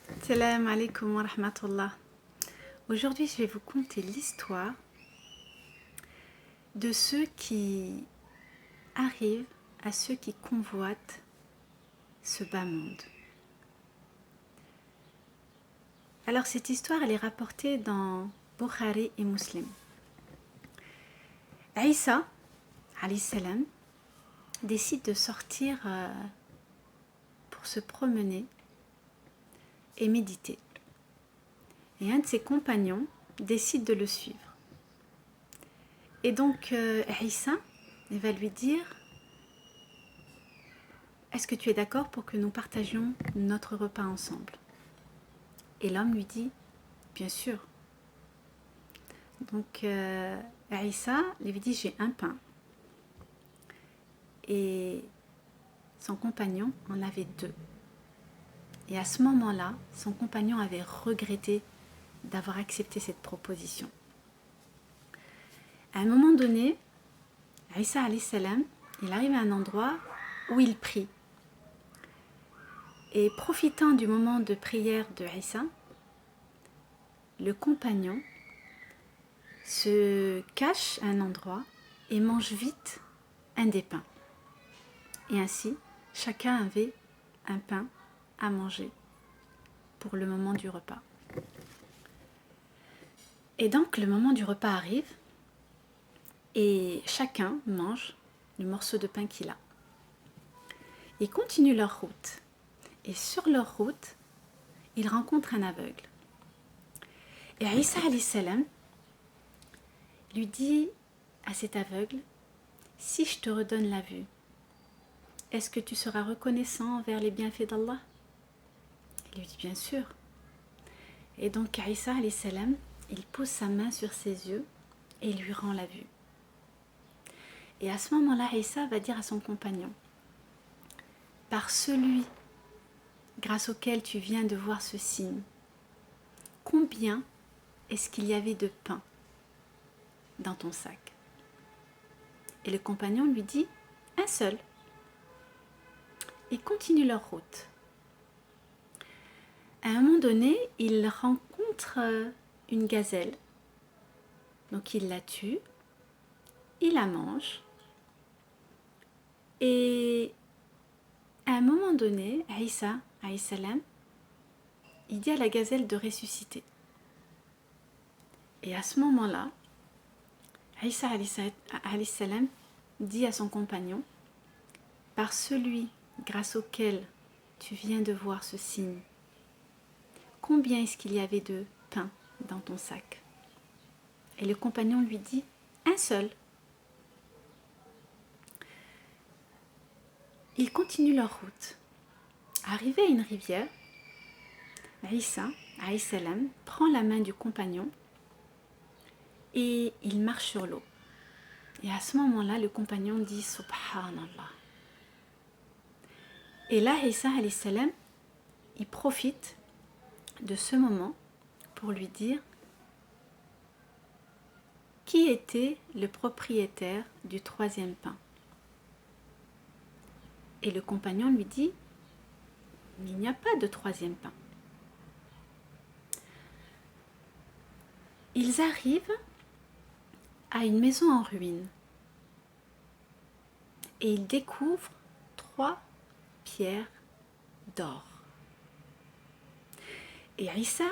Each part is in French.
Salam alaikum wa rahmatullah. Aujourd'hui, je vais vous conter l'histoire de ceux qui arrivent à ceux qui convoitent ce bas monde. Alors, cette histoire, elle est rapportée dans Bukhari et Muslim. Isa, alayhi salam, décide de sortir pour se promener et méditer. Et un de ses compagnons décide de le suivre. Et donc, Isa, il va lui dire: est-ce que tu es d'accord pour que nous partagions notre repas ensemble? Et l'homme lui dit: bien sûr. Donc, Isa lui dit: j'ai un pain. Et son compagnon en avait deux. Et à ce moment-là, son compagnon avait regretté d'avoir accepté cette proposition. À un moment donné, Isa alayhi salam, il arrive à un endroit où il prie. Et profitant du moment de prière de Isa, le compagnon se cache à un endroit et mange vite un des pains. Et ainsi, chacun avait un pain à manger pour le moment du repas. Et donc, le moment du repas arrive et chacun mange le morceau de pain qu'il a. Ils continuent leur route. Et sur leur route, ils rencontrent un aveugle. Et Isa alayhi salam lui dit à cet aveugle: si je te redonne la vue, est-ce que tu seras reconnaissant envers les bienfaits d'Allah? Il lui dit: bien sûr. Et donc Isa alayhi salam, il pose sa main sur ses yeux et il lui rend la vue. Et à ce moment-là, Isa va dire à son compagnon: par celui grâce auquel tu viens de voir ce signe, combien est-ce qu'il y avait de pain dans ton sac? Et le compagnon lui dit: un seul. Ils continuent leur route. À un moment donné, il rencontre une gazelle. Donc il la tue, il la mange. Et à un moment donné, Isa alayhi salam, il dit à la gazelle de ressusciter. Et à ce moment-là, Isa alayhi salam dit à son compagnon: par celui grâce auquel tu viens de voir ce signe, combien est-ce qu'il y avait de pain dans ton sac? Et le compagnon lui dit: un seul. Ils continuent leur route. Arrivé à une rivière, Isa alayhi salam prend la main du compagnon et il marche sur l'eau. Et à ce moment-là, le compagnon dit: Subhanallah. Et là, Isa alayhi salam, il profite de ce moment pour lui dire qui était le propriétaire du troisième pain. Et le compagnon lui dit: il n'y a pas de troisième pain. Ils arrivent à une maison en ruine et ils découvrent 3 pierres d'or. Et Isa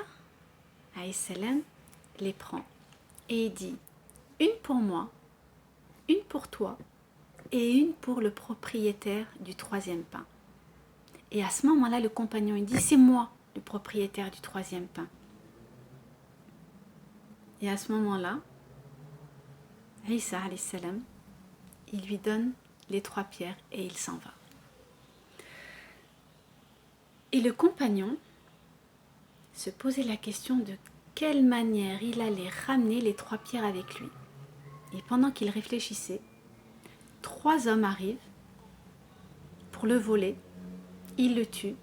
alayhi salam les prend et il dit: une pour moi, une pour toi et une pour le propriétaire du troisième pain. Et à ce moment-là, le compagnon il dit: c'est moi le propriétaire du troisième pain. Et à ce moment-là, Isa alayhi salam, il lui donne les 3 pierres et il s'en va. Et le compagnon se posait la question de quelle manière il allait ramener les 3 pierres avec lui. Et pendant qu'il réfléchissait, 3 hommes arrivent pour le voler, ils le tuent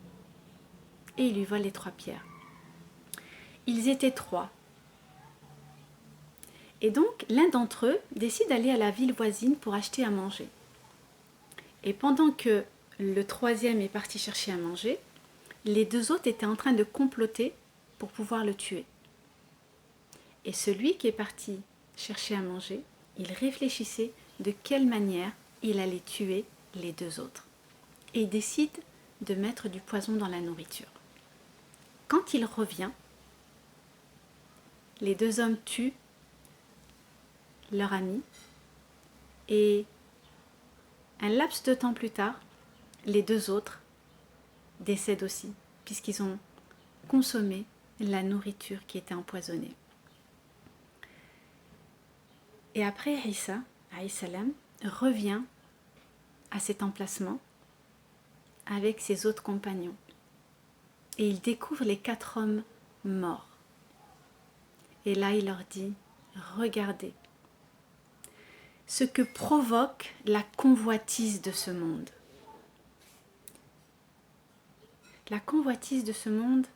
et ils lui volent les 3 pierres. Ils étaient 3. Et donc, l'un d'entre eux décide d'aller à la ville voisine pour acheter à manger. Et pendant que le troisième est parti chercher à manger, les deux autres étaient en train de comploter pour pouvoir le tuer. Et celui qui est parti chercher à manger, il réfléchissait de quelle manière il allait tuer les deux autres. Et il décide de mettre du poison dans la nourriture. Quand il revient, les deux hommes tuent leur ami et un laps de temps plus tard, les deux autres décèdent aussi, puisqu'ils ont consommé la nourriture qui était empoisonnée. Et après, Isa, alayhi salam, revient à cet emplacement avec ses autres compagnons. Et il découvre les 4 hommes morts. Et là, il leur dit, regardez ce que provoque la convoitise de ce monde. La convoitise de ce monde,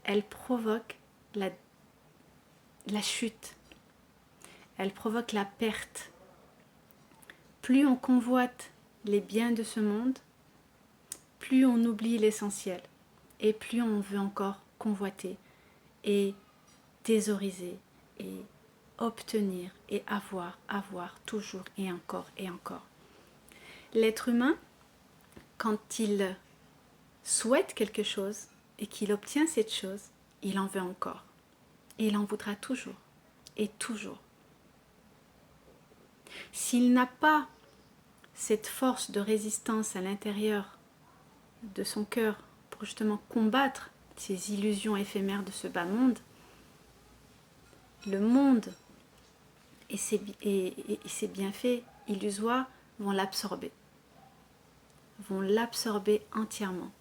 elle provoque la chute. Elle provoque la perte. Plus on convoite les biens de ce monde, plus on oublie l'essentiel. Et plus on veut encore convoiter et thésauriser et obtenir et avoir toujours et encore et encore. L'être humain, quand il souhaite quelque chose et qu'il obtient cette chose, il en veut encore. Et il en voudra toujours et toujours. S'il n'a pas cette force de résistance à l'intérieur de son cœur pour justement combattre ces illusions éphémères de ce bas monde, le monde et ses bienfaits illusoires vont l'absorber entièrement.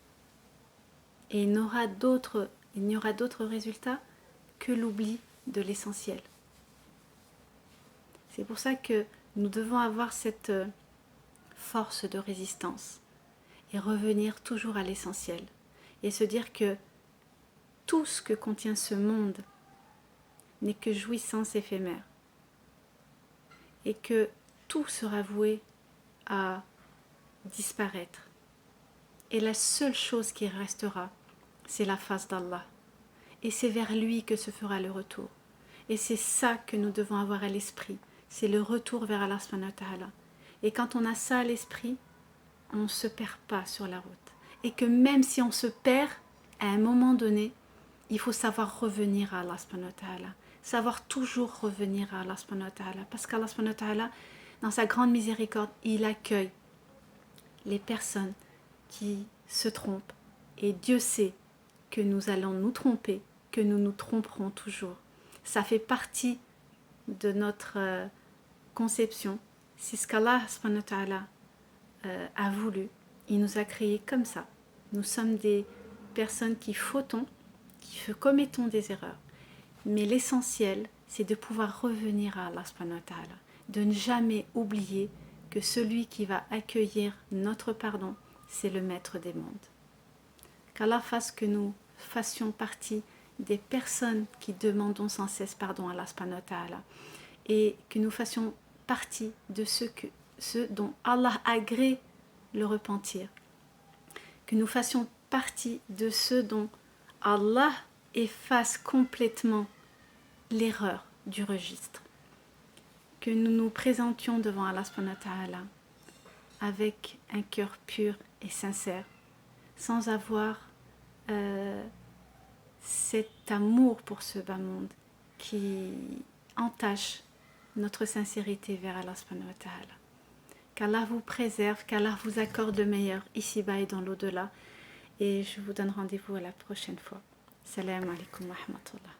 Et il n'y aura d'autre résultat que l'oubli de l'essentiel. C'est pour ça que nous devons avoir cette force de résistance et revenir toujours à l'essentiel et se dire que tout ce que contient ce monde n'est que jouissance éphémère et que tout sera voué à disparaître. Et la seule chose qui restera, c'est la face d'Allah. Et c'est vers lui que se fera le retour. Et c'est ça que nous devons avoir à l'esprit. C'est le retour vers Allah subhanahu wa ta'ala. Et quand on a ça à l'esprit, on ne se perd pas sur la route. Et que même si on se perd, à un moment donné, il faut savoir revenir à Allah subhanahu wa ta'ala. Savoir toujours revenir à Allah subhanahu wa ta'ala. Parce qu'Allah subhanahu wa ta'ala, dans sa grande miséricorde, il accueille les personnes qui se trompent. Et Dieu sait que nous allons nous tromper, que nous nous tromperons toujours. Ça fait partie de notre conception. C'est ce qu'Allah subhanahu wa ta'ala a voulu. Il nous a créés comme ça. Nous sommes des personnes qui fautons, qui commettons des erreurs. Mais l'essentiel, c'est de pouvoir revenir à Allah subhanahu wa ta'ala. De ne jamais oublier que celui qui va accueillir notre pardon, c'est le maître des mondes. Qu'Allah fasse que nous fassions partie des personnes qui demandons sans cesse pardon à Allah subhanahu wa ta'ala et que nous fassions partie de ceux dont Allah agrée le repentir. Que nous fassions partie de ceux dont Allah efface complètement l'erreur du registre. Que nous nous présentions devant Allah subhanahu wa ta'ala avec un cœur pur et sincère, sans avoir cet amour pour ce bas monde qui entache notre sincérité vers Allah subhanahu wa ta'ala. Qu'Allah vous préserve, qu'Allah vous accorde le meilleur ici-bas et dans l'au-delà. Et je vous donne rendez-vous à la prochaine fois. Salam alaikum wa rahmatullah.